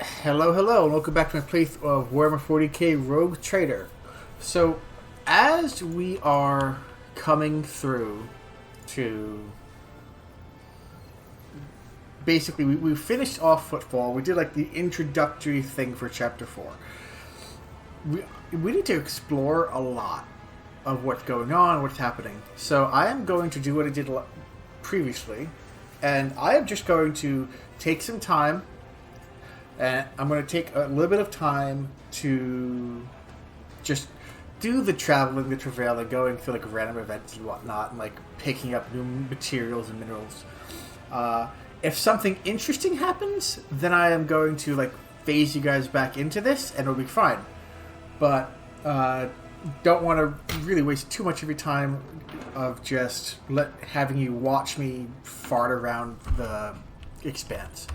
Hello, hello, and welcome back to my playthrough of Warhammer 40k Rogue Trader. So, as we are coming through to... Basically, we finished off Footfall. We did like the introductory thing for Chapter 4. We need to explore a lot of what's going on, what's happening. So I am going to do what I did previously, and I am just going to take some time. And I'm going to take a little bit of time to just do the traveling, the travailing, going through like random events and whatnot, and like picking up new materials and minerals. If something interesting happens, then I am going to like phase you guys back into this, and it'll be fine. But don't want to really waste too much of your time of just having you watch me fart around the expanse.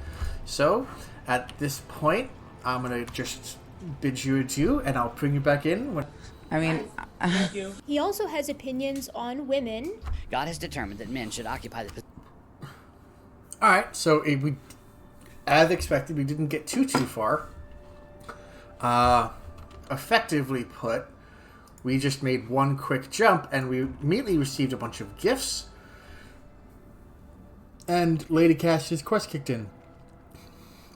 So, at this point, I'm going to just bid you adieu, and I'll bring you back in when... I mean, He also has opinions on women. God has determined that men should occupy the position. Alright, so we, as expected, we didn't get too far. Effectively put, we just made one quick jump, and we immediately received a bunch of gifts. And Lady Cassia's quest kicked in.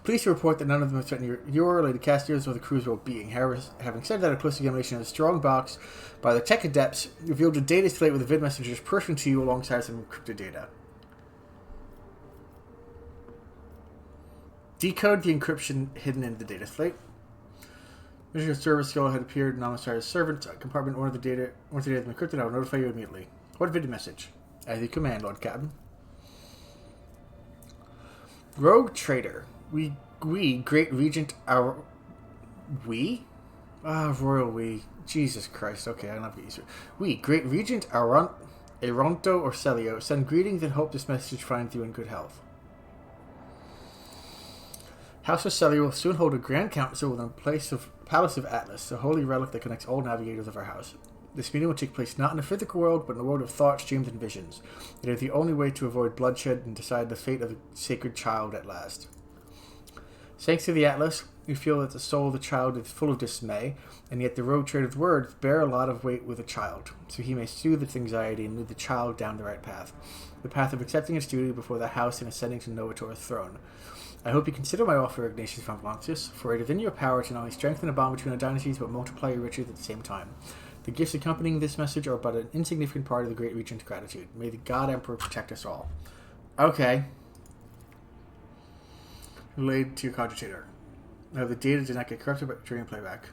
Police report that none of them have threatened your Lady Castia's or the crew's well-being. However, having said that, a close examination of the strong box by the tech adepts revealed a data slate with a vid messages personal to you alongside some encrypted data. Decode the encryption hidden in the data slate. Mission service skill had appeared anonymous as servant compartment. One of the data has been encrypted. I will notify you immediately. What video message? As you command, Lord Captain. Rogue Trader. We, Great Regent, our... We? Royal we. Jesus Christ. Okay, I don't have to get used to it. We, Great Regent, Aronto or Celio, send greetings and hope this message finds you in good health. House of Celio will soon hold a grand council within the Palace of Atlas, a holy relic that connects all navigators of our house. This meeting will take place not in the physical world, but in the world of thoughts, dreams, and visions. It is the only way to avoid bloodshed and decide the fate of the sacred child at last. Thanks to the Atlas, we feel that the soul of the child is full of dismay, and yet the rogue trader's words bear a lot of weight with the child, so he may soothe its anxiety and lead the child down the right path, the path of accepting its duty before the house and ascending to Novator's throne. I hope you consider my offer, Ignatius von Valancius, for it is in your power to not only strengthen the bond between our dynasties, but multiply your riches at the same time. The gifts accompanying this message are but an insignificant part of the Great Regent's gratitude. May the God Emperor protect us all. Okay. Related to your cogitator. Now, the data did not get corrupted during playback.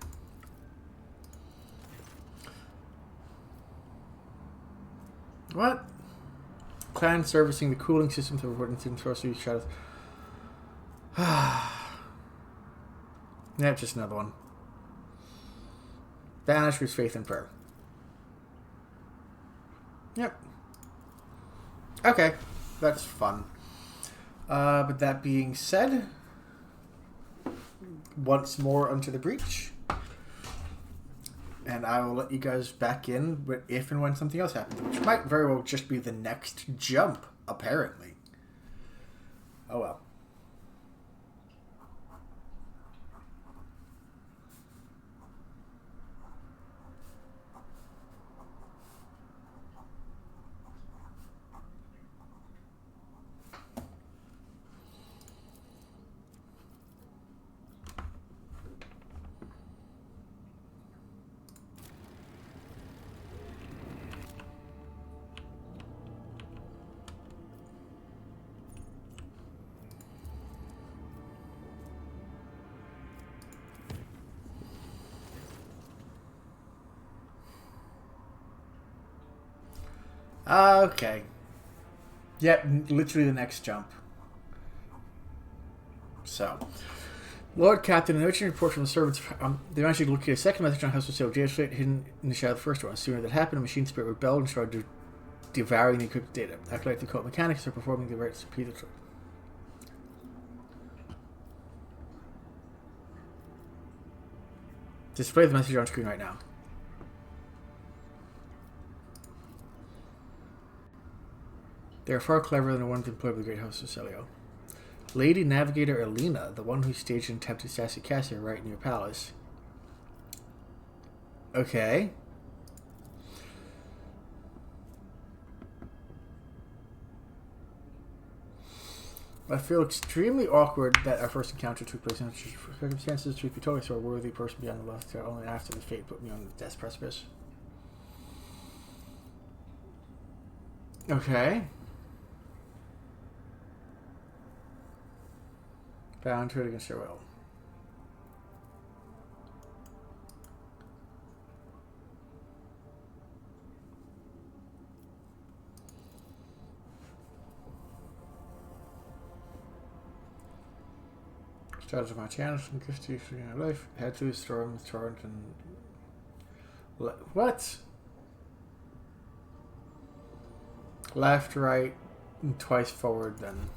What? Clan servicing the cooling systems of important things for us to use shadows. Yeah, just another one. Banish with faith and prayer. Yep. Okay, that's fun. But that being said, once more onto the breach, and I will let you guys back in if and when something else happens, which might very well just be the next jump, apparently. Oh well. Okay. Yep, literally the next jump. So, Lord Captain, an urgent report from the servants. They managed to locate a second message on House of Sale data slate hidden in the shadow of the first one. Sooner that happened, a machine spirit rebelled and started devouring the encrypted data. Acolyte the cult mechanics are performing the rites repeatedly. Display the message on screen right now. They are far cleverer than the ones employed by the Great House of Celio. Lady Navigator Alina, the one who staged an attempt to assassinate Cassia right in your palace. Okay. I feel extremely awkward that our first encounter took place in circumstances. Truth be told, I saw a worthy person beyond the left only after the fate put me on the death precipice. Okay. Bound to it against your will. Started my channels and gift to you for your life. Head through the storm, torrent, and what? Left, right, and twice forward. Then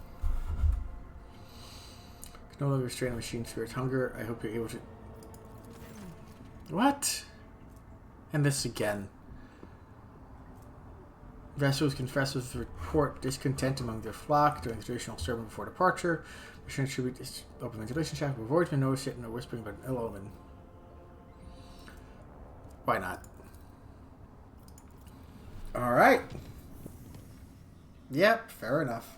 can no longer restrain the machine spirit's hunger. I hope you're able to. What? And this again. Vessels confess with report discontent among their flock during the traditional sermon before departure. Mission should be open ventilation shaft. Avoid to notice it, no whispering about an ill omen. Why not? Alright. Yep, fair enough.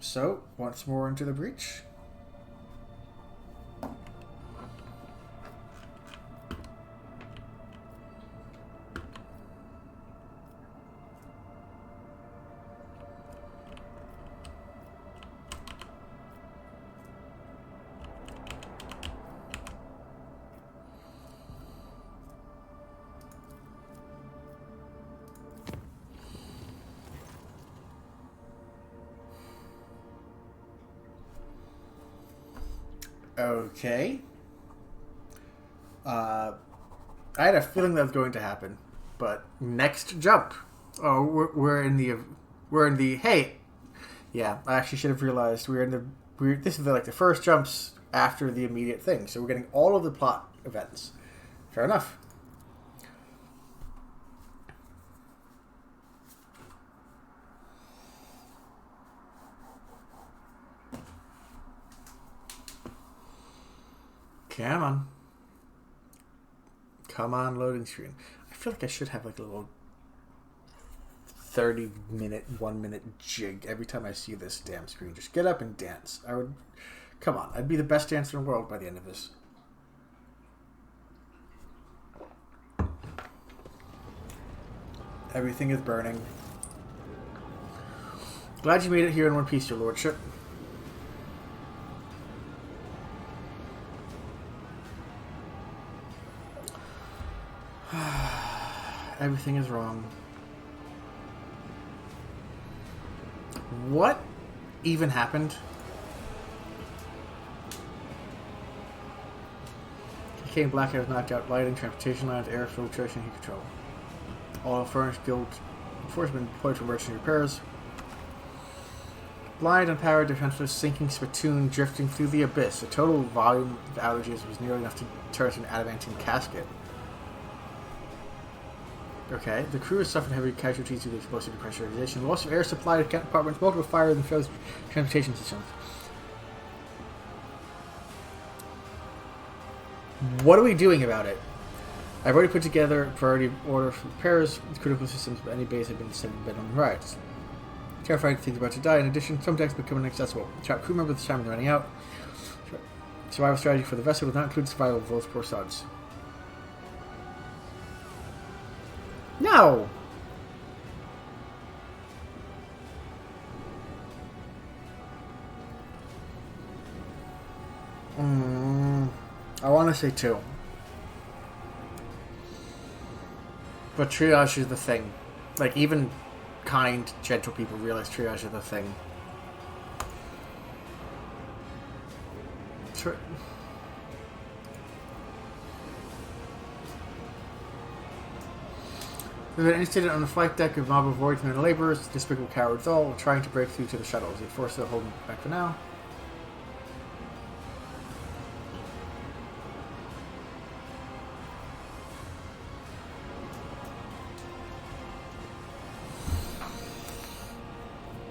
So, once more into the breach. Okay. I had a feeling that was going to happen, but next jump. Oh, we're in the. Hey, yeah. I actually should have realized this is like the first jumps after the immediate thing, so we're getting all of the plot events. Fair enough. Come on. Come on, loading screen. I feel like I should have like a little 30-minute, 1-minute jig every time I see this damn screen. Just get up and dance. Come on, I'd be the best dancer in the world by the end of this. Everything is burning. Glad you made it here in one piece, your lordship. Everything is wrong. What even happened? Decaying blackout knocked out lighting, transportation lines, air filtration, heat control. All furnished guild enforcement deployed for emergency repairs. Blind, unpowered, defenseless, sinking spittoon drifting through the abyss. The total volume of outages was nearly enough to tear an adamantine casket. Okay, the crew has suffered heavy casualties due to explosive depressurization. Loss of air supply to compartments, multiple fires, and failed transportation systems. What are we doing about it? I've already put together a priority order for repairs. Critical systems of any base have been sent to bed on rides. Terrifying things about to die. In addition, some decks become inaccessible. Trapped crew member this time is running out. Survival strategy for the vessel does not include survival of those poor suds. No! I want to say 2. But triage is the thing. Like, even kind, gentle people realize triage is the thing. There's an incident on the flight deck of mob of voidsmen and laborers, despicable cowards all, trying to break through to the shuttles. They forced to hold them back for now.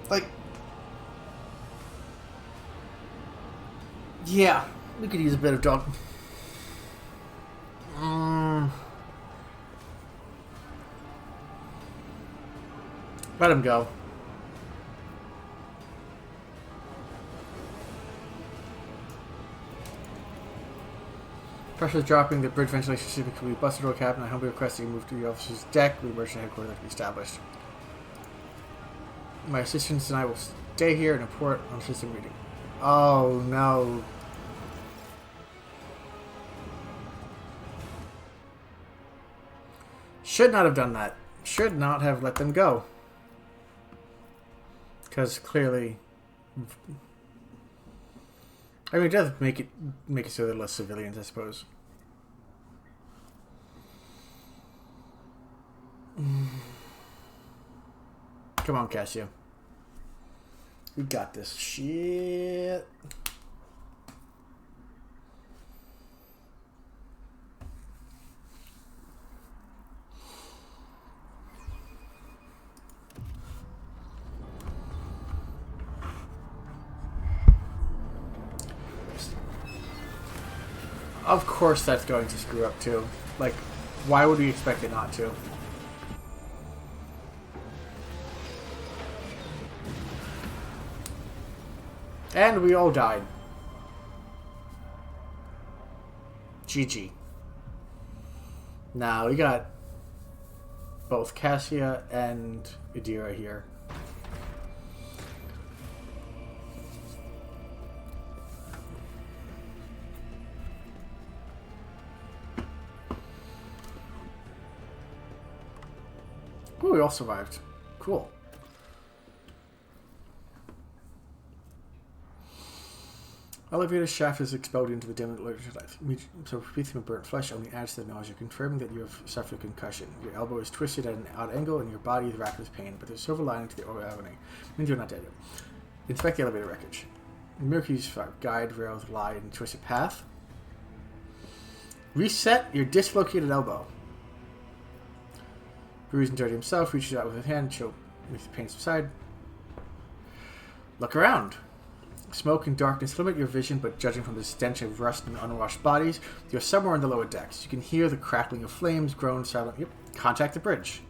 Like, Yeah, we could use a bit of dog. Let him go. Pressure is dropping. The bridge ventilation system can be busted door cabin. I humbly request that you move to the officer's deck. We merchant headquarters that can be established. My assistants and I will stay here and report on system reading. Oh no. Should not have done that. Should not have let them go. Because clearly, I mean, it does make it so there are less civilians, I suppose. Come on, Cassio. We got this shit. Of course that's going to screw up too. Like, why would we expect it not to? And we all died. GG. Now we got both Cassia and Idira here. Oh, we all survived. Cool. Elevator shaft is expelled into the dim light. So promethium and burnt flesh only adds to the nausea, confirming that you have suffered a concussion. Your elbow is twisted at an odd angle, and your body is racked with pain, but there's a silver lining to the opening. Means you're not dead yet. Inspect the elevator wreckage. Mercury's guide rails lie in a twisted path. Reset your dislocated elbow. Bruised and dirty himself, reaches out with his hand, chill, makes the pain subside. Look around. Smoke and darkness limit your vision, but judging from the stench of rust and unwashed bodies, you're somewhere in the lower decks. You can hear the crackling of flames, groans silent. Yep, contact the bridge.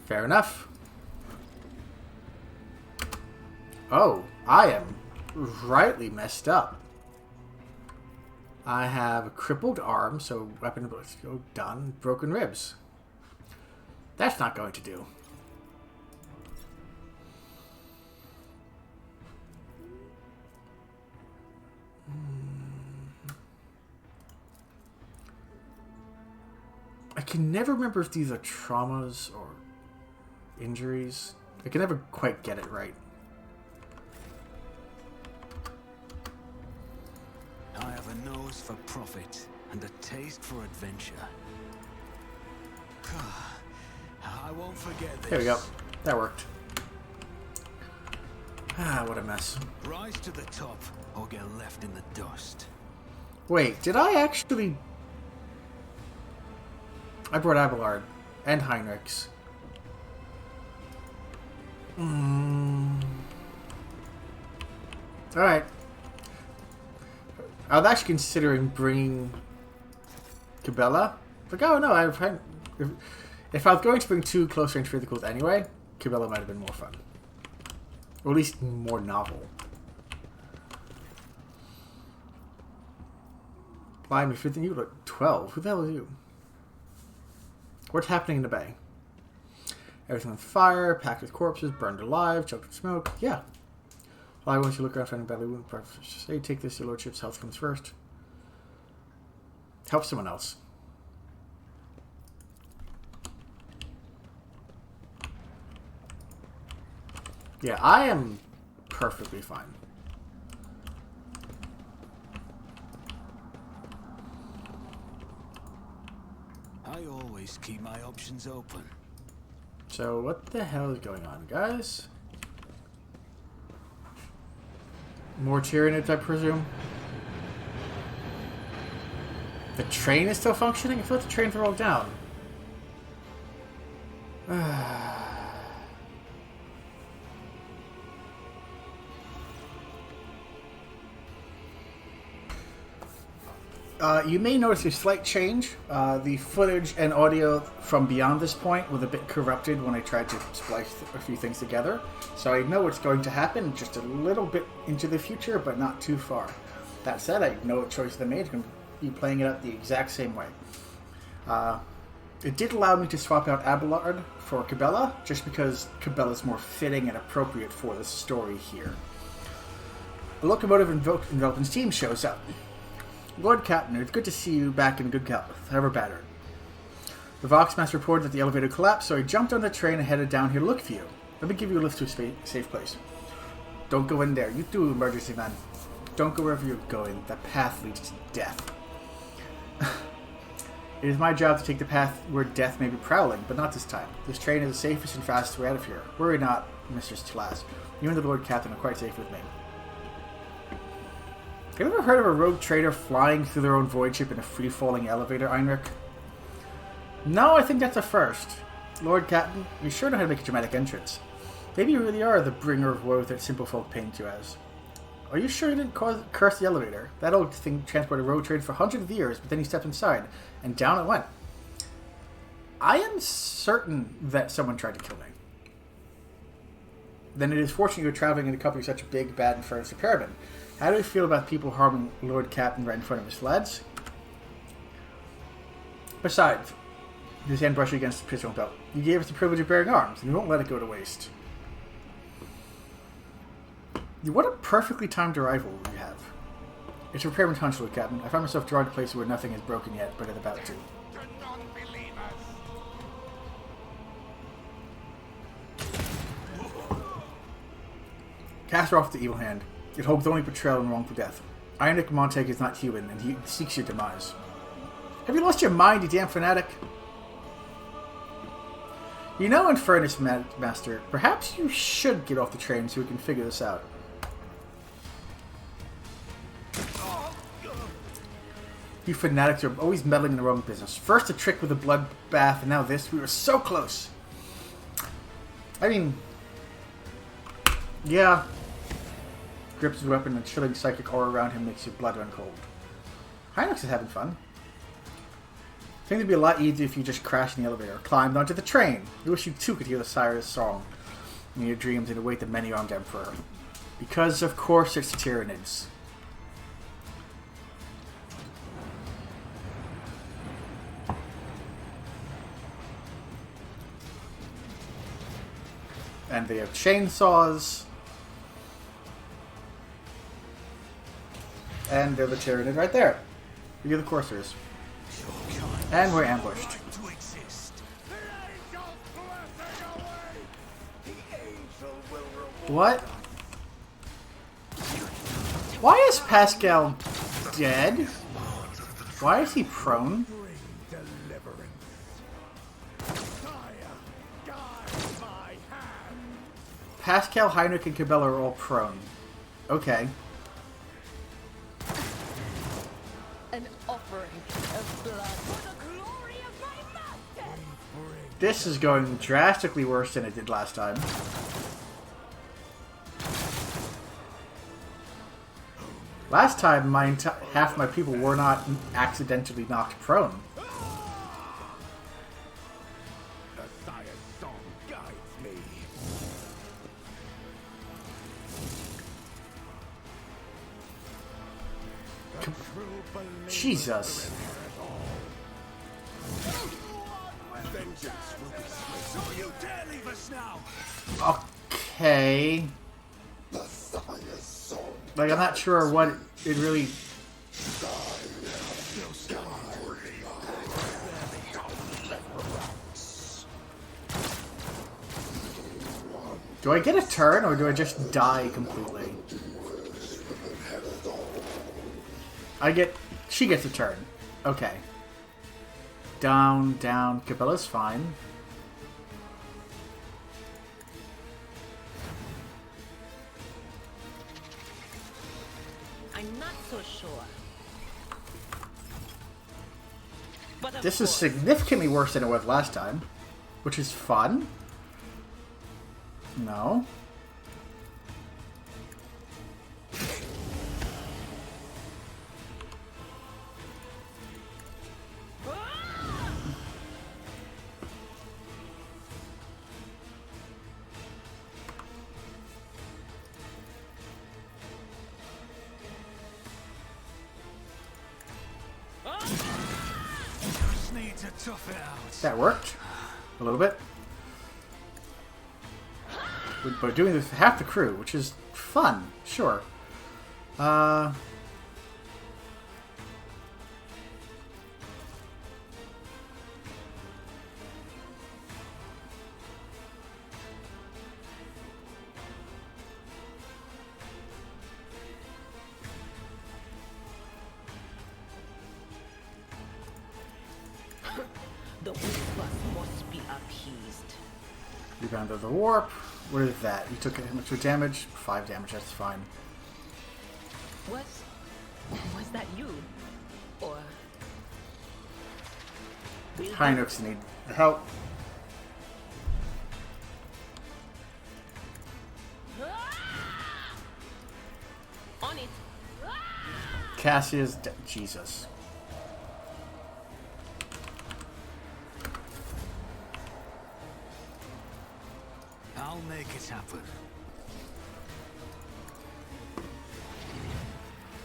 Fair enough. Oh, I am rightly messed up. I have a crippled arm, so weapon ability go done. Broken ribs. That's not going to do. I can never remember if these are traumas or injuries. I can never quite get it right. I have a nose for profit and a taste for adventure. I won't forget this. There we go. That worked. Ah, what a mess. Rise to the top or get left in the dust. Wait, did I actually... I brought Abelard and Heinrichs. Alright. I was actually considering bringing Cabela. Like, oh no, if I was going to bring two close range physicals anyway, Cabela might have been more fun. Or at least more novel. Blimey, 15, you look 12. Who the hell are you? What's happening in the bay? Everything on fire, packed with corpses, burned alive, choked with smoke. Yeah. Well, I want you to look around for any badly wounded. Say, take this, your lordship's health comes first. Help someone else. Yeah, I am perfectly fine. I always keep my options open. So, what the hell is going on, guys? More Tyranids, I presume? The train is still functioning? I thought the trains were all down. You may notice a slight change. The footage and audio from beyond this point was a bit corrupted when I tried to splice a few things together. So I know what's going to happen just a little bit into the future, but not too far. That said, I know what choices I made. I'm going to be playing it out the exact same way. It did allow me to swap out Abelard for Cabela, just because Cabela is more fitting and appropriate for the story here. A locomotive enveloping steam shows up. Lord Captain, it's good to see you back in good health, however battered. The Voxmaster reported that the elevator collapsed, so he jumped on the train and headed down here to look for you. Let me give you a lift to a safe place. Don't go in there. You too, emergency man. Don't go wherever you're going. That path leads to death. It is my job to take the path where death may be prowling, but not this time. This train is the safest and fastest way out of here. Worry not, Mistress Tlas. You and the Lord Captain are quite safe with me. Have you ever heard of a rogue trader flying through their own void ship in a free-falling elevator, Einrich? No, I think that's a first. Lord Captain, you sure know how to make a dramatic entrance. Maybe you really are the bringer of woe that simple folk paint you as. Are you sure you didn't curse the elevator? That old thing transported rogue trade for hundreds of years, but then you stepped inside, and down it went. I am certain that someone tried to kill me. Then it is fortunate you're traveling in a company with such a big, bad, and furnace repairman. How do you feel about people harming Lord Captain right in front of his lads? Besides, his hand brushed against the pistol belt. You gave us the privilege of bearing arms, and we won't let it go to waste. What a perfectly timed arrival you have. It's a repairman's hunch, Lord Captain. I find myself drawn to places where nothing is broken yet, but is about to. Cast her off the evil hand. It holds only betrayal and wrongful death. Ionic Montag is not human, and he seeks your demise. Have you lost your mind, you damn fanatic? You know, in fairness, Master, perhaps you should get off the train so we can figure this out. You fanatics are always meddling in the wrong business. First a trick with a bloodbath, and now this. We were so close. I mean, yeah. Grips his weapon, and chilling psychic aura around him makes your blood run cold. Hinox is having fun. I think it'd be a lot easier if you just crashed in the elevator, climbed onto the train. I wish you too could hear the Sire's song in your dreams and await the many-armed Emperor. Because, of course, it's Tyranids. And they have chainsaws. And they're the Tyranid right there. You're the coursers. And we're ambushed. What? Why is Pascal dead? Why is he prone? Pascal, Heinrich, and Cabela are all prone. Okay. An offering of blood for the glory of my master. This is going drastically worse than it did last time. Last time, half my people were not accidentally knocked prone. Jesus. Okay. Like, I'm not sure what it really... Do I get a turn, or do I just die completely? She gets a turn. Okay. Down, down. Cabela's fine. I'm not so sure. But This is significantly worse than it was last time, which is fun. No. to tough it out. That worked. A little bit. But doing this with half the crew, which is fun. Sure. The whispers must be appeased. Rebound of the warp. What is that? You took how much damage? 5 damage, that's fine. Was that you? Or Hieronymous need help. on it? Cassia's Jesus. I'll make it happen.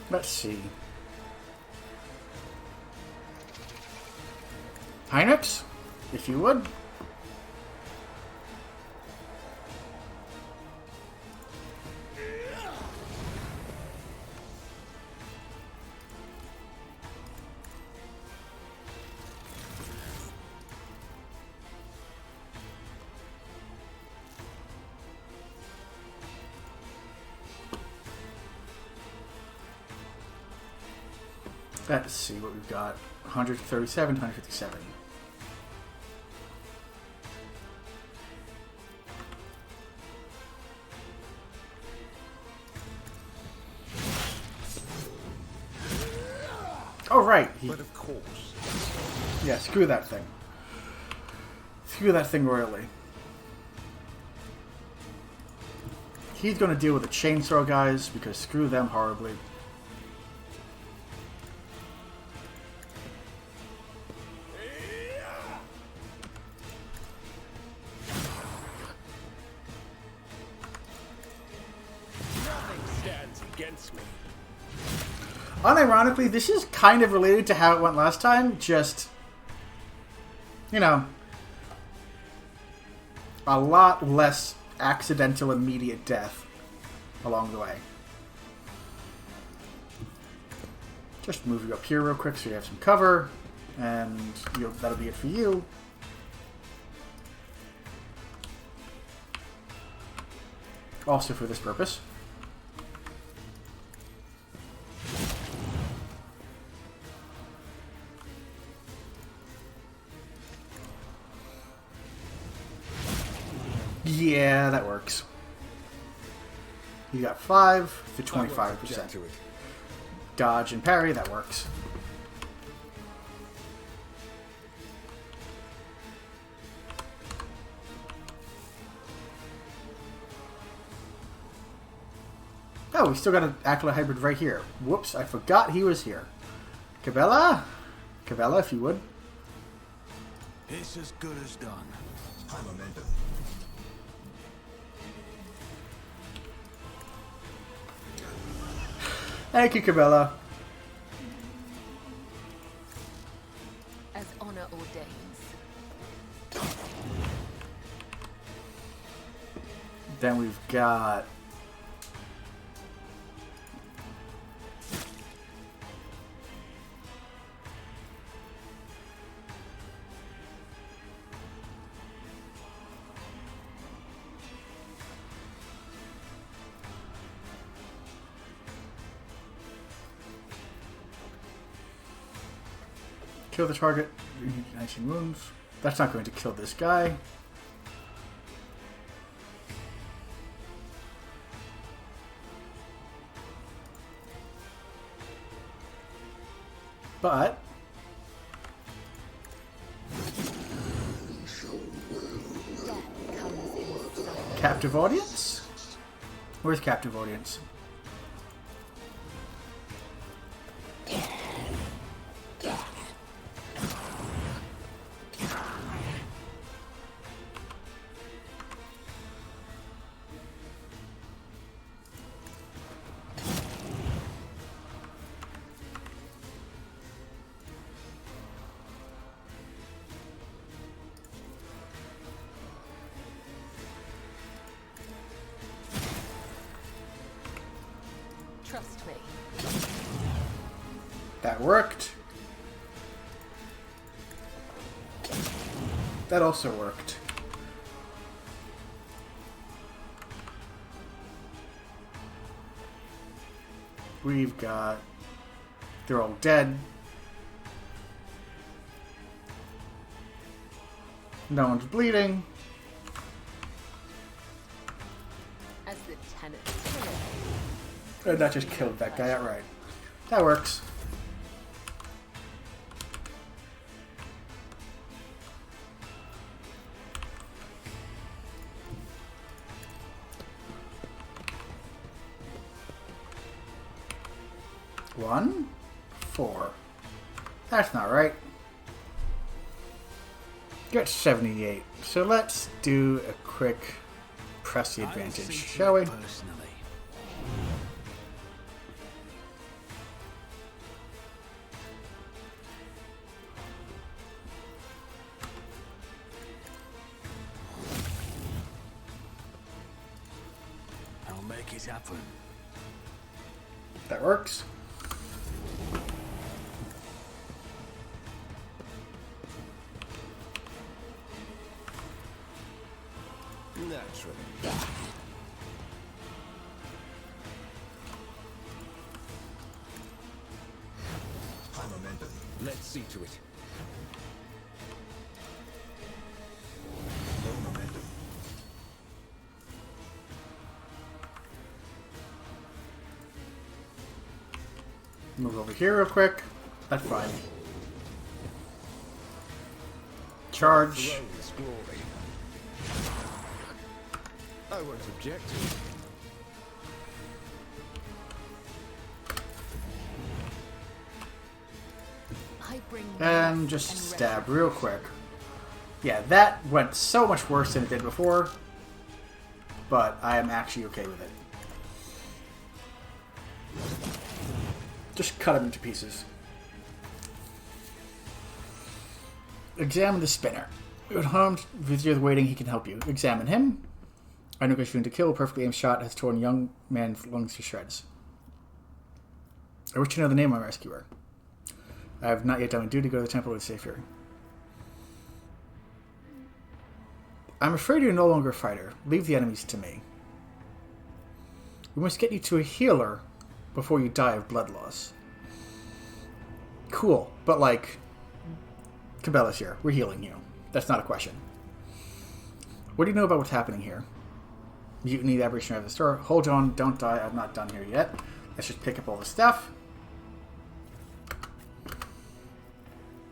Let's see. Hieronymous, if you would. Let's see what we've got. 137, 157. Oh, right. But of course. Yeah, screw that thing. Screw that thing royally. He's going to deal with the chainsaw guys because screw them horribly. Unironically, this is kind of related to how it went last time, just, you know, a lot less accidental immediate death along the way. Just move you up here real quick so you have some cover, and that'll be it for you. Also for this purpose. Yeah, that works. You got 5 to 25%. Dodge and parry, that works. Oh, we still got an Acolyte Hybrid right here. Whoops, I forgot he was here. Cabela? Cabela, if you would. It's as good as done. High momentum. Thank you, Cabela. As honor ordains. Then we've got... Kill the target, 19 wounds. That's not going to kill this guy. But captive audience? Where's captive audience? Trust me. That worked. That also worked. We've got... They're all dead. No one's bleeding. As the tenants. And that just killed that guy outright. That works. One, 4. That's not right. Get 78. So let's do a quick press the advantage, shall we? Personally. I'll make it happen. That works. Naturally. High momentum. Let's see to it. Low momentum. Move over here real quick. That's fine. Charge. Throne is glory. I won't object. I bring And just stab real quick. Yeah, that went so much worse than it did before. But I am actually okay with it. Just cut him into pieces. Examine the spinner. Unharmed, Vizier waiting, he can help you. Examine him. I know you're to kill. A perfectly aimed shot has torn young man's lungs to shreds. I wish to know the name of my rescuer. I have not yet done my duty. Go to the temple to save her. I'm afraid you're no longer a fighter. Leave the enemies to me. We must get you to a healer before you die of blood loss. Cool, but like, Cabela's here. We're healing you. That's not a question. What do you know about what's happening here? Mutiny, the aberration of the store. Hold on, don't die. I'm not done here yet. Let's just pick up all the stuff.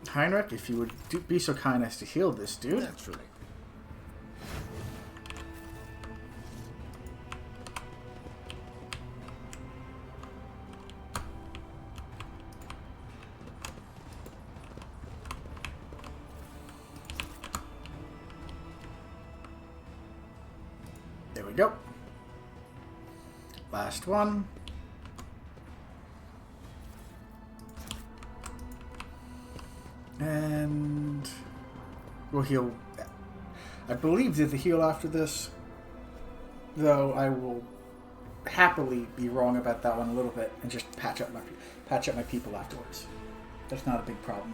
Heinrich, if you would be so kind as to heal this dude. Naturally. There we go. Last one. And we'll heal. I believe there's a heal after this, though I will happily be wrong about that one a little bit and just patch up my people afterwards. That's not a big problem.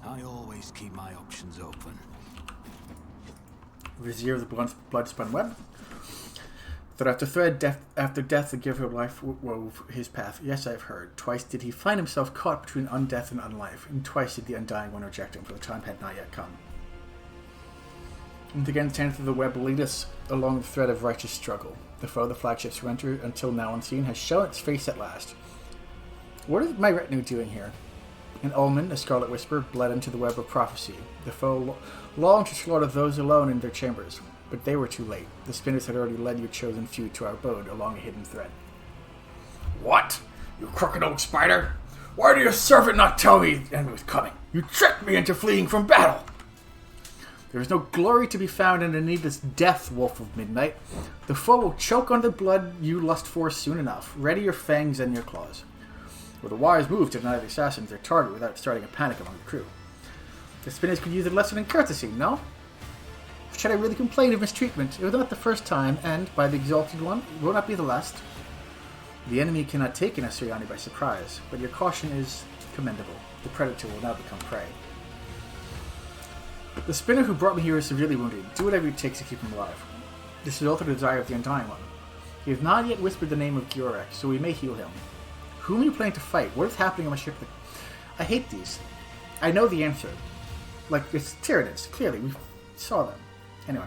I always keep my options open. Vizier of the blood-spun web. Thread after thread, death after death, the giver of life wove his path. Yes, I've heard. Twice did he find himself caught between undeath and unlife, and twice did the undying one reject him, for the time had not yet come. And again, the tenth of the web will lead us along the thread of righteous struggle. The foe of the flagship surrender, until now unseen, has shown its face at last. What is my retinue doing here? An omen, a scarlet whisper, bled into the web of prophecy. The foe longed to slaughter those alone in their chambers, but they were too late. The spinners had already led your chosen few to our abode along a hidden thread. What? You crooked old spider? Why did your servant not tell me the enemy was coming? You tricked me into fleeing from battle! There is no glory to be found in a needless death, Wolf of Midnight. The foe will choke on the blood you lust for soon enough. Ready your fangs and your claws. With a wise move to deny the assassins their target without starting a panic among the crew. The spinners could use a lesson in courtesy, no? Should I really complain of mistreatment? It was not the first time, and, by the Exalted One, it will not be the last. The enemy cannot take an Assyriani by surprise, but your caution is commendable. The predator will now become prey. The spinner who brought me here is severely wounded. Do whatever it takes to keep him alive. This is also the desire of the Undying One. He has not yet whispered the name of Giorek, so we may heal him. Whom are you planning to fight? What is happening on my ship? I hate these. I know the answer. Like, it's Tyranids. Clearly, we saw them. Anyway,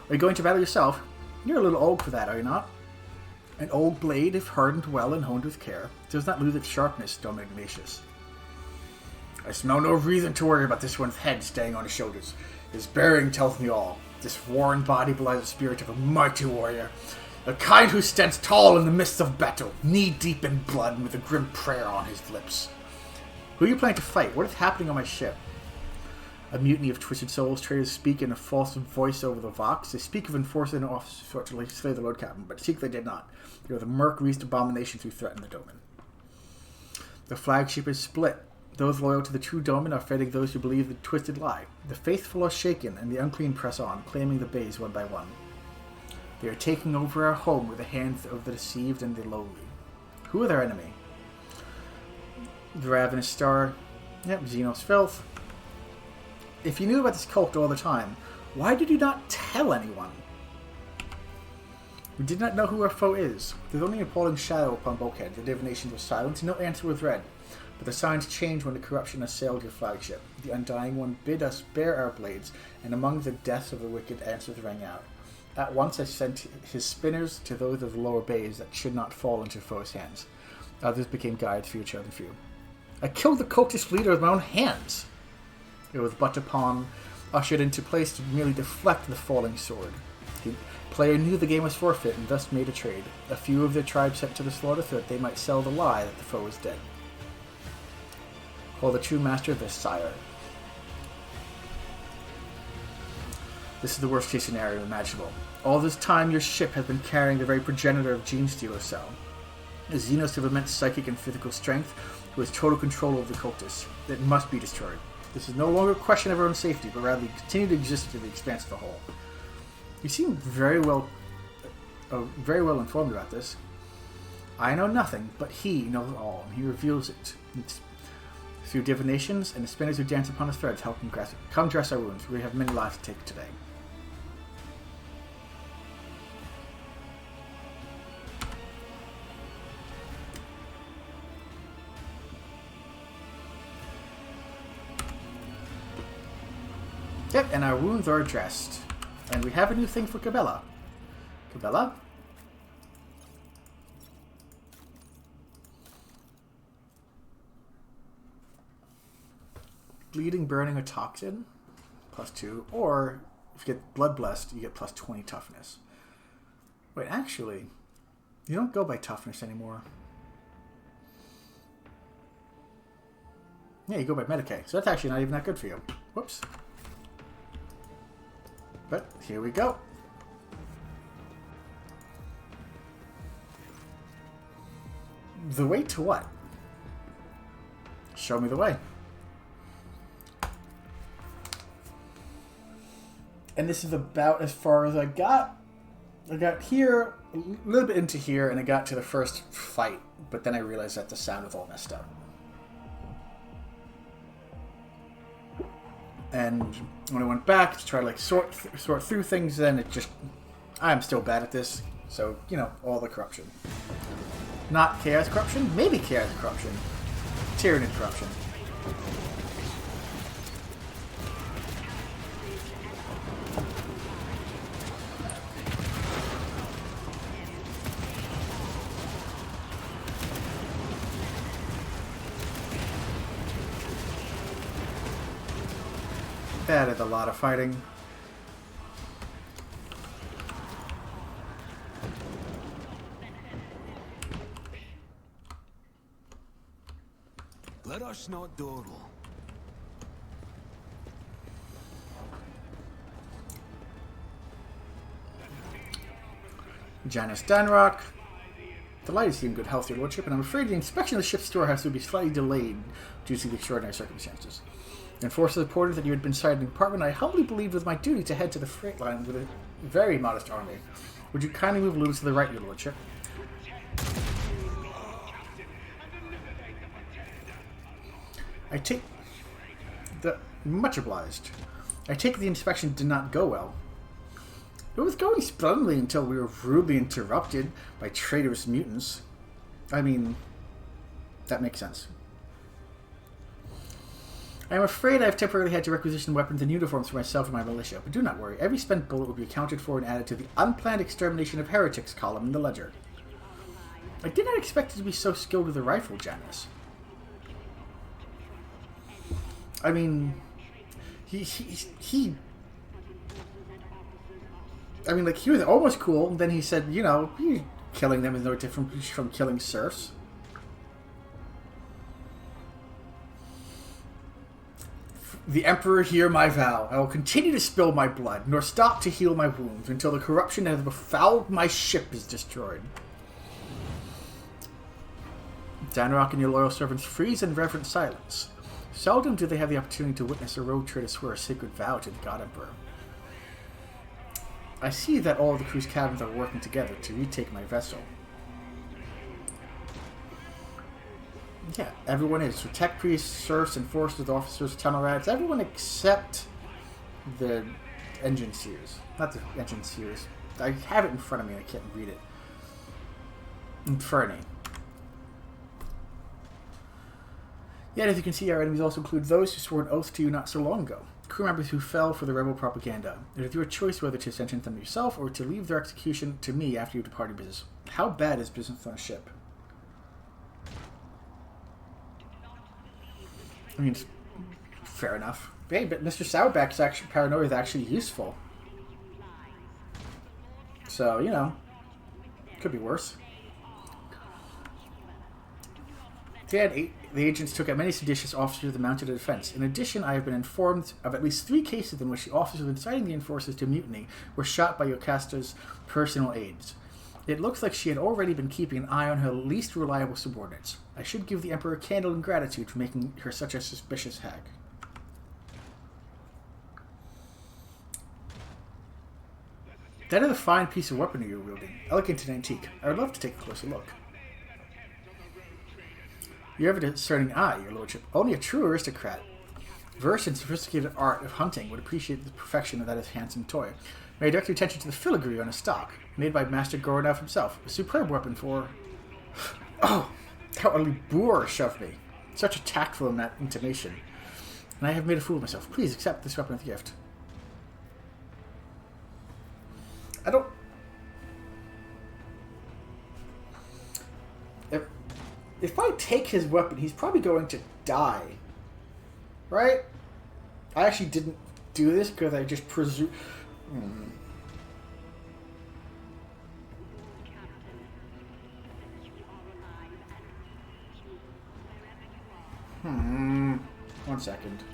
are you going to battle yourself? You're a little old for that, are you not? An old blade, if hardened well and honed with care, does not lose its sharpness, Dom Ignatius. I smell no reason to worry about this one's head staying on his shoulders. His bearing tells me all. This worn body belies the spirit of a mighty warrior. The kind who stands tall in the midst of battle, knee-deep in blood and with a grim prayer on his lips. Who are you planning to fight? What is happening on my ship? A mutiny of twisted souls. Traders speak in a false voice over the Vox. They speak of enforcing an officer to slay the Lord Captain, but seek they did not. They are the murk-wreathed abominations who threaten the Domin. The flagship is split. Those loyal to the true Domin are fighting those who believe the twisted lie. The faithful are shaken, and the unclean press on, claiming the bays one by one. They are taking over our home with the hands of the deceived and the lowly. Who are their enemy? The Ravenous Star. Yep, Xenos Filth. If you knew about this cult all the time, why did you not tell anyone? We did not know who our foe is. There's only an appalling shadow upon bulkhead. The divinations were silent, and no answer was read. But the signs changed when the corruption assailed your flagship. The Undying One bid us bear our blades, and among the deaths of the wicked, answers rang out. At once I sent his spinners to those of the lower bays that should not fall into foes' hands. Others became guides for your chosen few. I killed the cultist leader with my own hands. It was but a pawn ushered into place to merely deflect the falling sword. The player knew the game was forfeit and thus made a trade. A few of their tribe sent to the slaughter so that they might sell the lie that the foe was dead. Call the true master their sire. This is the worst case scenario imaginable. All this time your ship has been carrying the very progenitor of Genestealer's cell. A Xenos of immense psychic and physical strength who has total control over the cultists. It must be destroyed. This is no longer a question of our own safety, but rather continue to exist in the expanse of the whole. You seem very well informed about this. I know nothing, but he knows all, and he reveals it. It's through divinations and the spinners who dance upon his threads help him come dress our wounds. We have many lives to take today. Yep, and our wounds are addressed. And we have a new thing for Cabela. Cabela? Bleeding, burning, or toxin. +2. Or, if you get blood blessed, you get +20 toughness. Wait, actually, you don't go by toughness anymore. Yeah, you go by Medicae. So that's actually not even that good for you. Whoops. But here we go. The way to what? Show me the way. And this is about as far as I got. I got here, a little bit into here, and I got to the first fight. But then I realized that the sound was all messed up. And when I went back to try to like sort through things, then it just... I'm still bad at this. So, you know, all the corruption. Not Chaos corruption? Maybe Chaos corruption. Tyranid corruption. That is a lot of fighting. Let us not dawdle. Janice Danrock. Delighted to see you in good health, your lordship, and I'm afraid the inspection of the ship's storehouse will be slightly delayed due to the extraordinary circumstances. Enforcers reported that you had been sighted in the apartment. I humbly believed it was my duty to head to the freight line with a very modest army. Would you kindly move a little to the right, your lordship? I take... Much obliged. I take the inspection did not go well. It was going splendidly until we were rudely interrupted by traitorous mutants. I mean, that makes sense. I am afraid I have temporarily had to requisition weapons and uniforms for myself and my militia, but do not worry. Every spent bullet will be accounted for and added to the unplanned extermination of heretics column in the ledger. I did not expect you to be so skilled with a rifle, Janice. I mean, I mean, like, he was almost cool, and then he said, you know, killing them is no different from killing serfs. The Emperor hear my vow. I will continue to spill my blood, nor stop to heal my wounds, until the corruption that has befouled my ship is destroyed. Danrock and your loyal servants freeze in reverent silence. Seldom do they have the opportunity to witness a rogue trader swear a sacred vow to the God Emperor. I see that all of the crew's cabins are working together to retake my vessel. Yeah, everyone is. So tech priests, serfs, enforcers, officers, tunnel rats, everyone except the engine seers. Not the engine seers. I have it in front of me and I can't read it. Inferni. Yet, as you can see, our enemies also include those who swore an oath to you not so long ago. Crew members who fell for the rebel propaganda. It is your choice whether to sentence them yourself or to leave their execution to me after you depart your business. How bad is business on a ship? I mean, fair enough. Hey, but Mr. Sourback's paranoia is actually useful. So, you know, could be worse. The agents took out many seditious officers of the mounted defense. In addition, I have been informed of at least 3 cases in which the officers inciting the enforcers to mutiny were shot by Yocasta's personal aides. It looks like she had already been keeping an eye on her least reliable subordinates. I should give the Emperor a candle in gratitude for making her such a suspicious hag. That is a fine piece of weaponry you're wielding, elegant and antique. I would love to take a closer look. You have a discerning eye, your lordship. Only a true aristocrat, versed in sophisticated art of hunting, would appreciate the perfection of that handsome toy. May I direct your attention to the filigree on a stock, made by Master Gorodov himself. A superb weapon for... Oh! How utterly boor shoved me. Such a tactful intimation. And I have made a fool of myself. Please accept this weapon as a gift. I don't... If I take his weapon, he's probably going to die. Right? I actually didn't do this because I just presume... One second.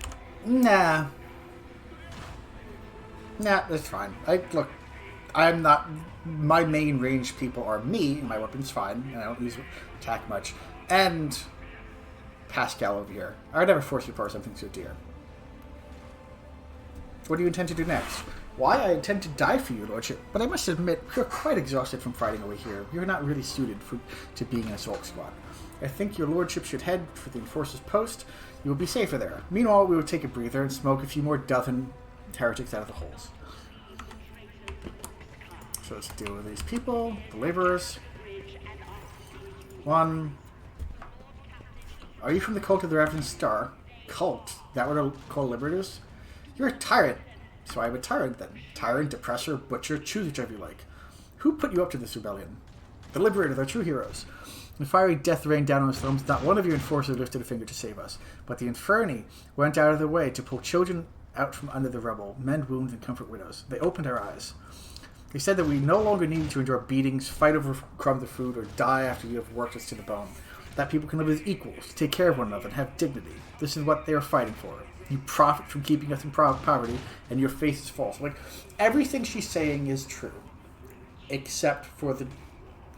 Nah, that's fine. Look, I'm not... My main range people are me, and my weapon's fine, and I don't use attack much. And Pascal over here. I would never force you for something so dear. What do you intend to do next? Why, I intend to die for you, lordship, but I must admit, you're quite exhausted from fighting over here. You're not really suited to being an assault squad. I think your lordship should head for the enforcer's post. You will be safer there. Meanwhile, we will take a breather and smoke a few more dozen heretics out of the holes. So let's deal with these people, the laborers. 1. Are you from the cult of the Raven Star? Cult? That what I call liberators? You're a tyrant. So I'm a tyrant then. Tyrant, oppressor, butcher, choose whichever you like. Who put you up to this rebellion? The Liberator, they're true heroes. When fiery death rained down on us thumbs, not one of your enforcers lifted a finger to save us. But the Inferni went out of their way to pull children out from under the rubble, mend wounds, and comfort widows. They opened our eyes. They said that we no longer needed to endure beatings, fight over crumbs of food, or die after we have worked us to the bone. That people can live as equals, take care of one another, and have dignity. This is what they are fighting for. You profit from keeping us in poverty, and your faith is false. Like, everything she's saying is true, except for the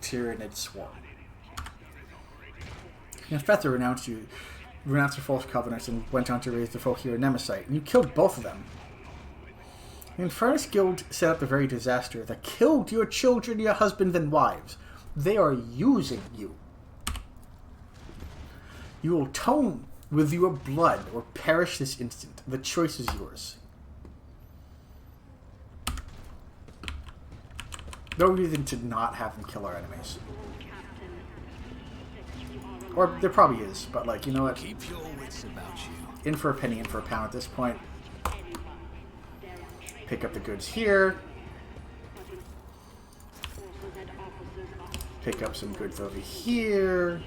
Tyrannid swarm. Fether renounced you renounced their false covenants and went on to raise the folk Hieronymous site. And you killed both of them. The Infernus Guild set up a very disaster that killed your children, your husbands, and wives. They are using you. You will atone with your blood or perish this instant. The choice is yours. No reason to not have them kill our enemies. Or there probably is, but like, you know what? Keep your wits about you. In for a penny, in for a pound at this point. Pick up the goods here. Pick up some goods over here.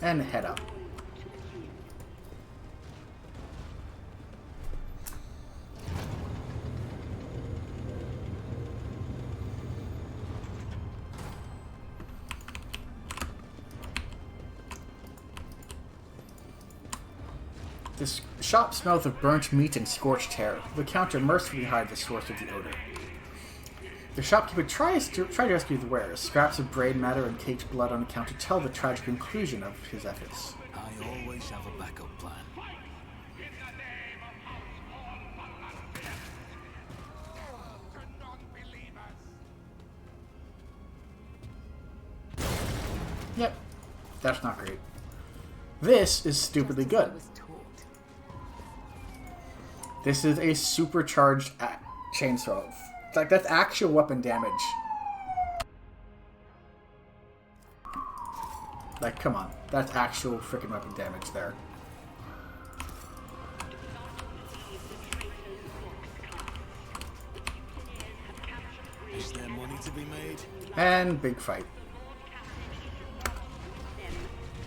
And head up. This shop smells of burnt meat and scorched hair. The counter mercifully hides the source of the odor. The shopkeeper tries to rescue the wares. Scraps of brain matter and caked blood on the counter tell the tragic conclusion of his efforts. I always have a backup plan. Yep, that's not great. This is stupidly good. This is a supercharged chainsaw. Like, that's actual weapon damage. Like, come on. That's actual freaking weapon damage there. Is there money to be made? And big fight.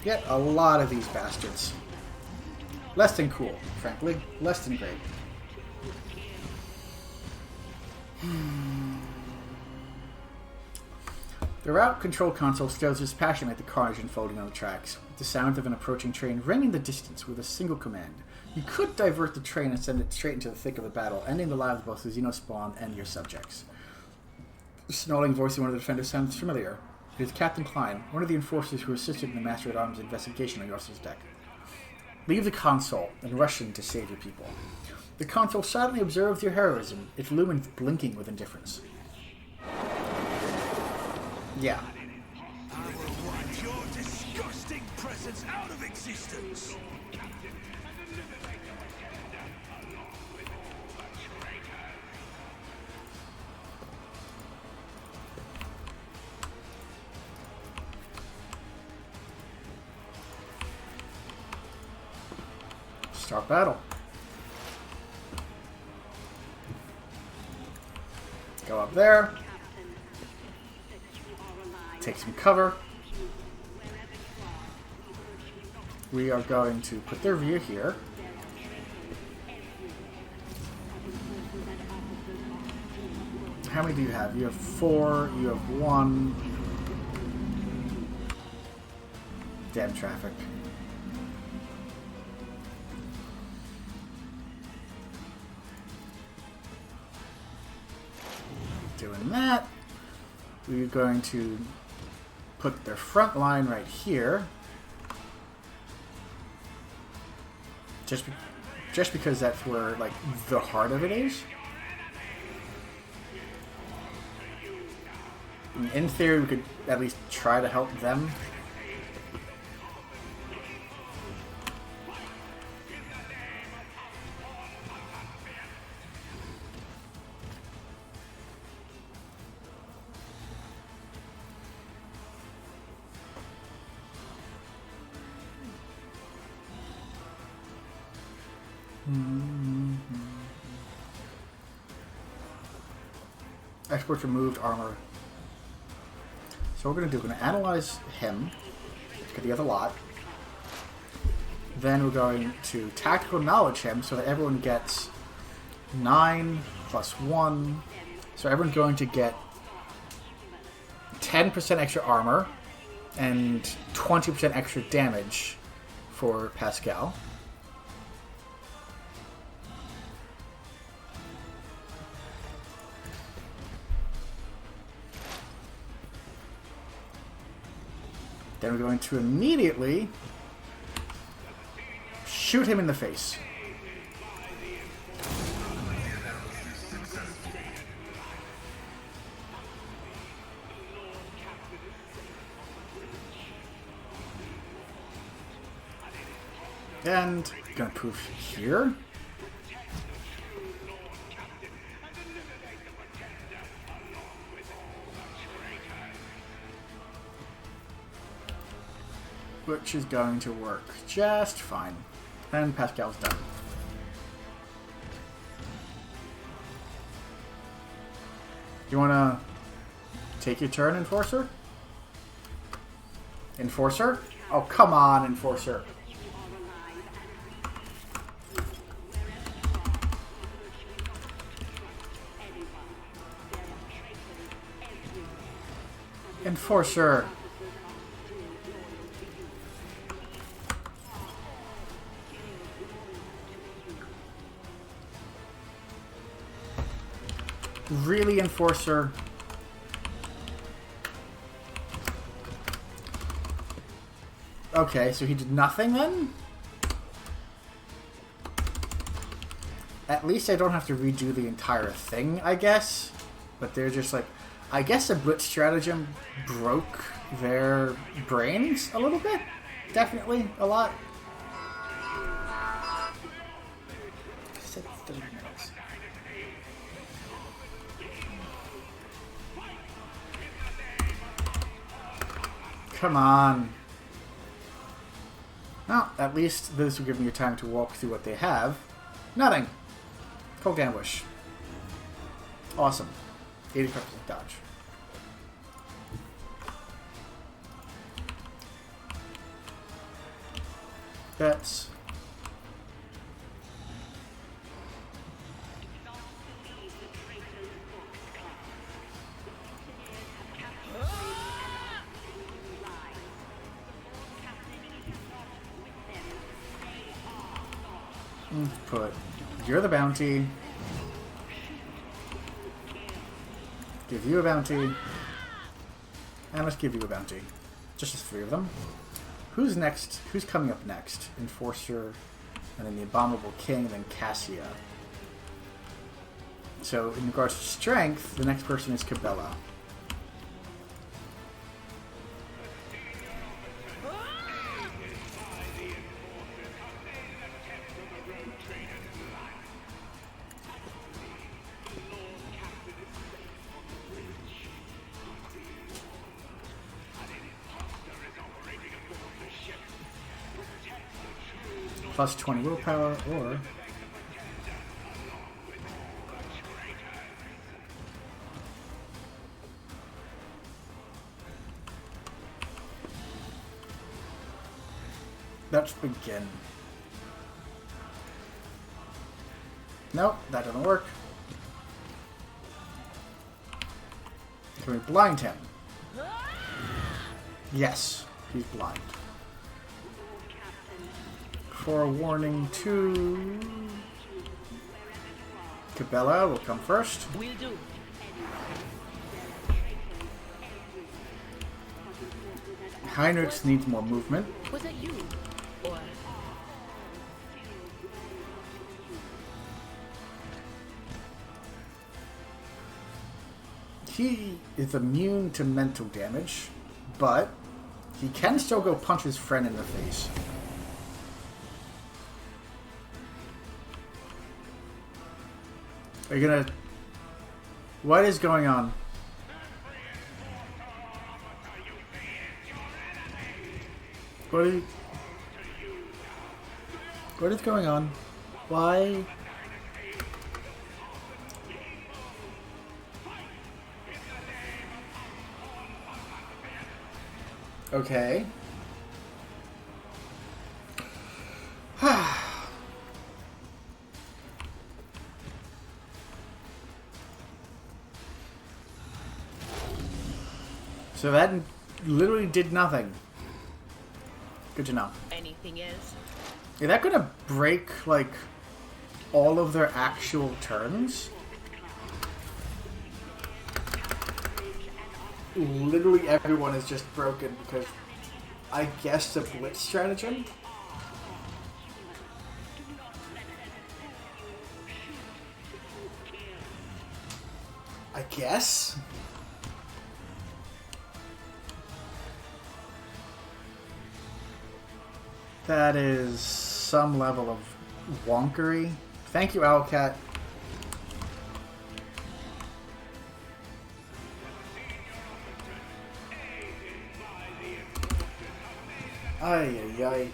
Yet a lot of these bastards. Less than cool, frankly. Less than great. The route control console stirs dispassion at the carnage unfolding on the tracks, with the sound of an approaching train ringing in the distance with a single command. You could divert the train and send it straight into the thick of the battle, ending the lives of both the Xenospawn and your subjects. The snarling voice of one of the defenders sounds familiar. It is Captain Klein, one of the enforcers who assisted in the Master-at-Arms investigation on Yors's deck. Leave the console and rush in to save your people. The console silently observes your heroism, its lumens blinking with indifference. Yeah. I will wipe your disgusting presence out of existence. Start battle. Go up there. Take some cover. We are going to put their rear here. How many do you have? You have 4, you have 1. Damn traffic. Doing that. We're going to put their front line right here. Just because that's where, like, the heart of it is. In theory, we could at least try to help them. Exports removed armor. So what we're going to do, we're going to analyze him, get the other lot. Then we're going to tactical knowledge him so that everyone gets 9 plus 1. So everyone's going to get 10% extra armor and 20% extra damage for Pascal. Then we're going to immediately shoot him in the face. And gonna poof here. Which is going to work just fine. And Pascal's done. You wanna take your turn, Enforcer? Enforcer? Oh, come on, Enforcer. Enforcer. Really, Enforcer? Okay, so he did nothing then? At least I don't have to redo the entire thing, I guess. But they're just like... I guess the Blitz stratagem broke their brains a little bit. Definitely a lot. I said 30 minutes. Come on. Well, at least this will give me time to walk through what they have. Nothing. Cold Ambush. Awesome. 85% dodge. That's... Put... You're the bounty. Give you a bounty. And let's give you a bounty. Just the three of them. Who's next? Who's coming up next? Enforcer, and then the Abominable King, and then Cassia. So, in regards to strength, the next person is Cabela. Plus 20 willpower, or... Let's begin. Nope, that doesn't work. Can we blind him? Yes, he's blind. For a warning to... Cabela will come first. Will do. Heinrichs needs more movement. Was that you? Or He is immune to mental damage, but he can still go punch his friend in the face. Are you gonna... What is going on? What is going on? Why? Okay. So that literally did nothing. Good to know. anything is? Is that gonna break, like, all of their actual turns? Literally everyone is just broken because I guess, the blitz stratagem. I guess. That is some level of wonkery. Thank you, Owlcat. Ay, ay, ay.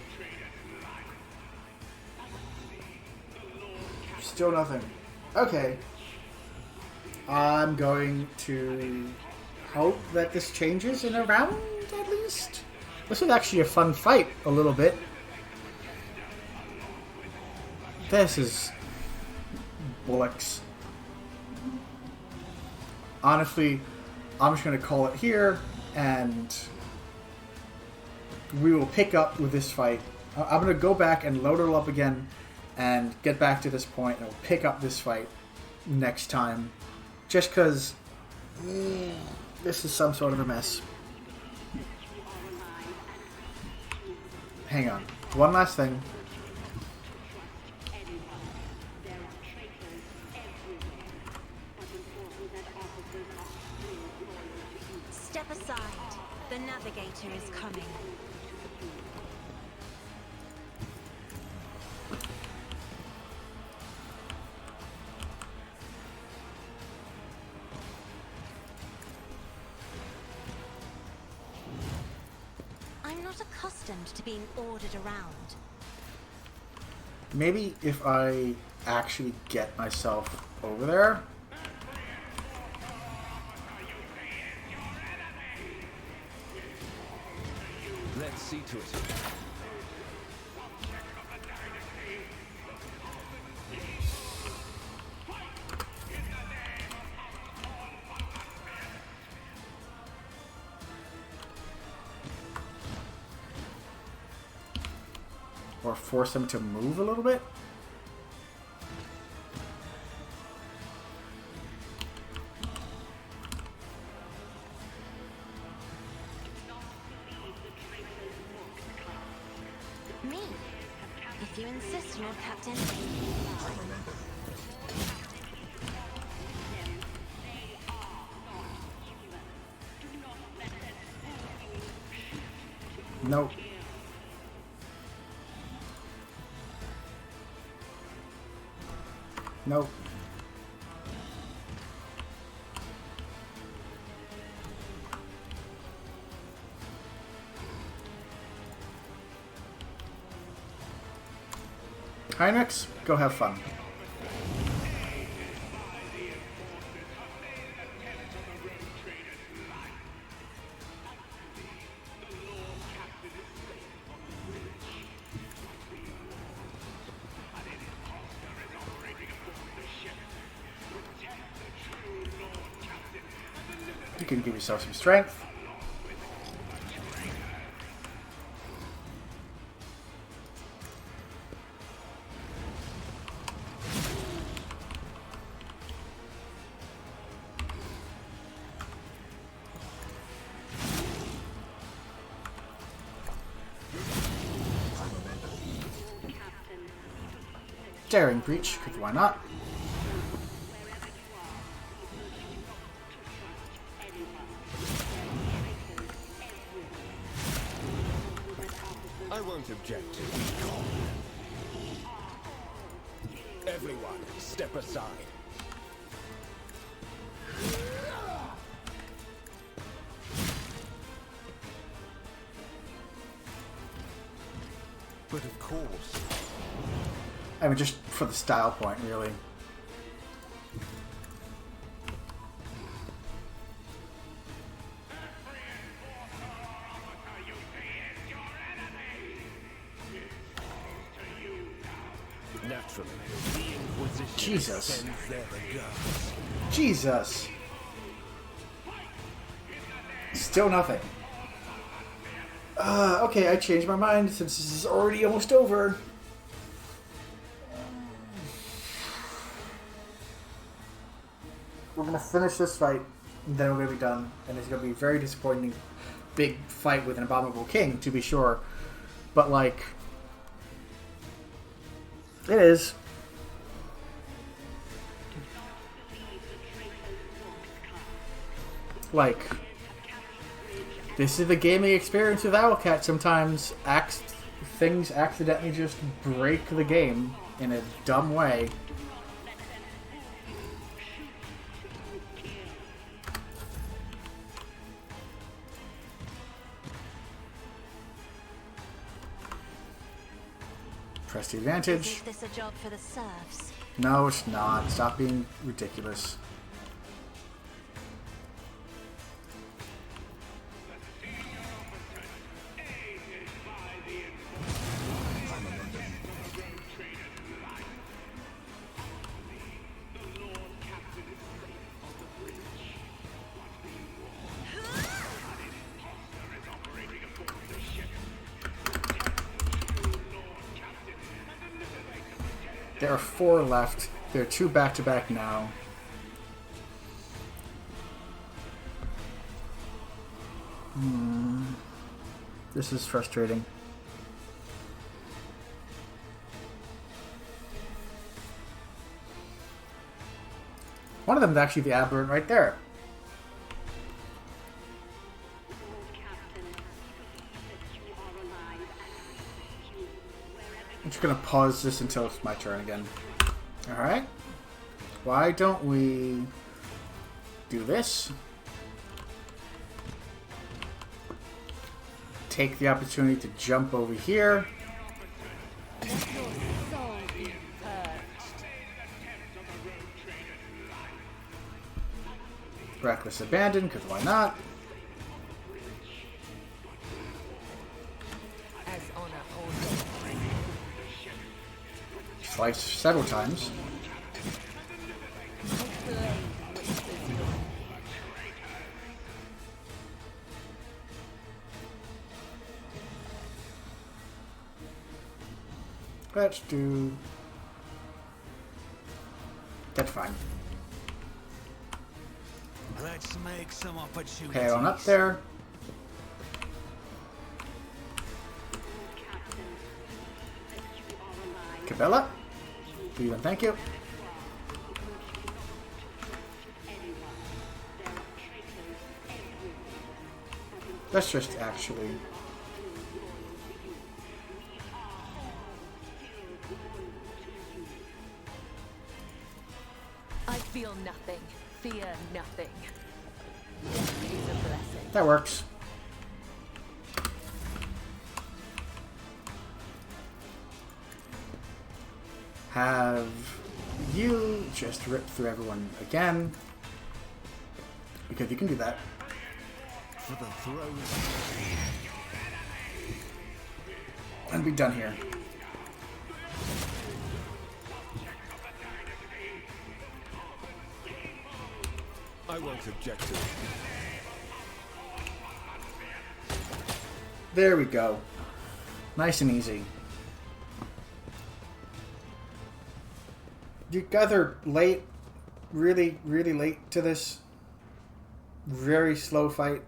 Still nothing. Okay. I'm going to hope that this changes in a round, at least. This was actually a fun fight, a little bit. This is bullocks. Honestly, I'm just going to call it here, and we will pick up with this fight. I'm going to go back and load it all up again and get back to this point, and we'll pick up this fight next time. Just because this is some sort of a mess. Hang on. One last thing. Step aside. The navigator is coming. I'm not accustomed to being ordered around. Maybe if I actually get myself over there. Let's see to it. Or force them to move a little bit. Me? If you insist, Lord Captain. Nope. Nope. Hieronymous, go have fun. You can give yourself some strength. Daring breach, because why not? I won't object. Everyone, step aside. But of course. I mean, just for the style point, really. Naturally, the Inquisition Jesus. sends their regards. Jesus. Still nothing. Okay, I changed my mind since this is already almost over. We're gonna finish this fight, and then we're gonna be done. And it's gonna be very disappointing big fight with an abominable king, to be sure. But, like, it is. Like, this is the gaming experience with Owlcat. Sometimes things accidentally just break the game in a dumb way. Press the advantage. Is this a job for the serfs? No, it's not. Stop being ridiculous. There are 4 left. There are 2 back-to-back now. This is frustrating. One of them is actually the aberrant right there. I'm just going to pause this until it's my turn again. Alright. Why don't we do this? Take the opportunity to jump over here. Reckless abandon, because why not? Slice several times. Let's do... That's fine. Let's make some opportunities. Okay, on up there. Cabela. Please and thank you. Let's just actually... I feel nothing, fear nothing. Death is a blessing. That works. Have you just rip through everyone again, because you can do that. For the throne. And be done here. I won't object to it. There we go. Nice and easy. You guys are late. Really, really late to this. Very slow fight.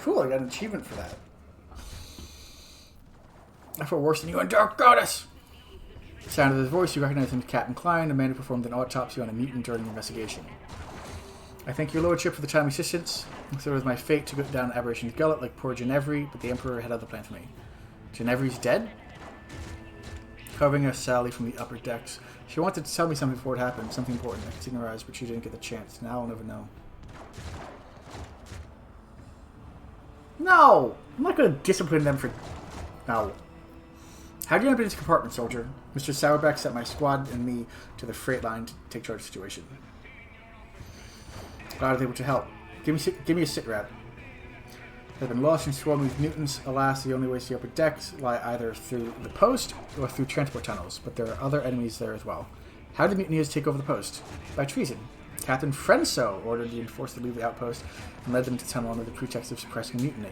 Cool, I got an achievement for that. I feel worse than you and Dark Goddess! Sound of his voice, you recognize him as Captain Klein, a man who performed an autopsy on a mutant during the investigation. I thank your lordship for the timely assistance. So it was my fate to go down Aberration's gullet like poor Ginevri, but the Emperor had other plans for me. Ginevri's dead? Covering a Sally from the upper decks. She wanted to tell me something before it happened, something important I could ignorize, but she didn't get the chance. Now I'll never know. No! I'm not going to discipline them for... No. How do you end up in this compartment, soldier? Mr. Sourback sent my squad and me to the freight line to take charge of the situation. Glad I was able to help. Give me a sit rep. They've been lost and swarming with mutants. Alas, the only ways to the upper decks lie either through the post or through transport tunnels, but there are other enemies there as well. How did the mutineers take over the post? By treason. Captain Frenso ordered the enforcers to leave the outpost and led them to tunnel under the pretext of suppressing mutiny.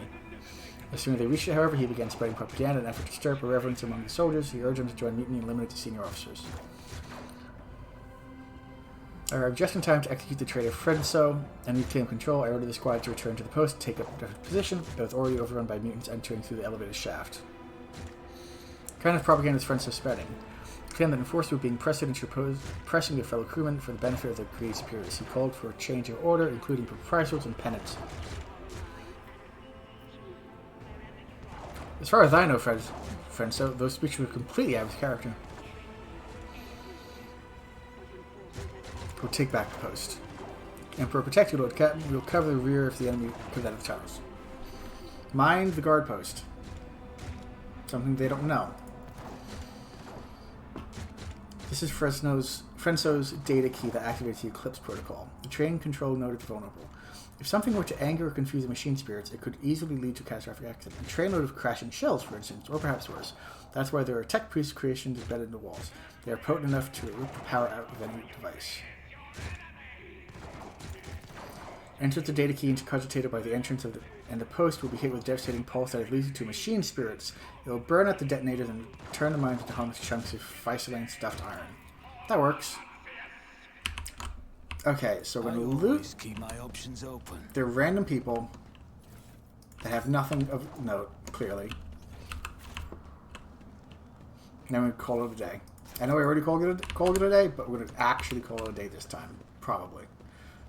As soon as they reached it, however, he began spreading propaganda in an effort to stir up irreverence among the soldiers. He urged them to join mutiny and limit it to senior officers. Arrive just in time to execute the traitor Frenso and reclaim control. I order the squad to return to the post, take up their position. It was already overrun by mutants entering through the elevator shaft. What kind of propaganda is Frenso spreading? Claimed that enforcers were being pressured into pressing their fellow crewmen for the benefit of their created superiors. He called for a change of order, including reprisals and penance. As far as I know, Frenso, those speeches were completely out of character. We'll take back the post. Emperor, protect you, Lord Captain. We'll cover the rear if the enemy comes out of the tunnels. Mind the guard post. Something they don't know. This is Frenso's data key that activates the Eclipse protocol. The train control node is vulnerable. If something were to anger or confuse the machine spirits, it could easily lead to a catastrophic accident. A train load of crashing shells, for instance, or perhaps worse. That's why there are tech priest creations embedded in the walls. They are potent enough to rip the power out of any device. Insert the data key into cogitator by the entrance of and the post will be hit with a devastating pulse that is leading to machine spirits. It will burn out the detonators and turn the mines into harmless chunks of Visaline stuffed iron. That works. Okay, so we're going to loot. Keep my options open. They're random people that have nothing of note, clearly. And then we call it a day. I know we already called it a day, but we're going to actually call it a day this time. Probably.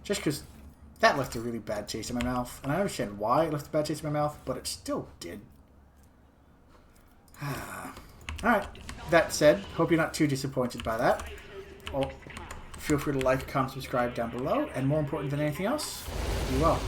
Just because that left a really bad taste in my mouth. And I understand why it left a bad taste in my mouth, but it still did. Alright. That said, hope you're not too disappointed by that. Well, feel free to like, comment, subscribe down below. And more important than anything else, be well.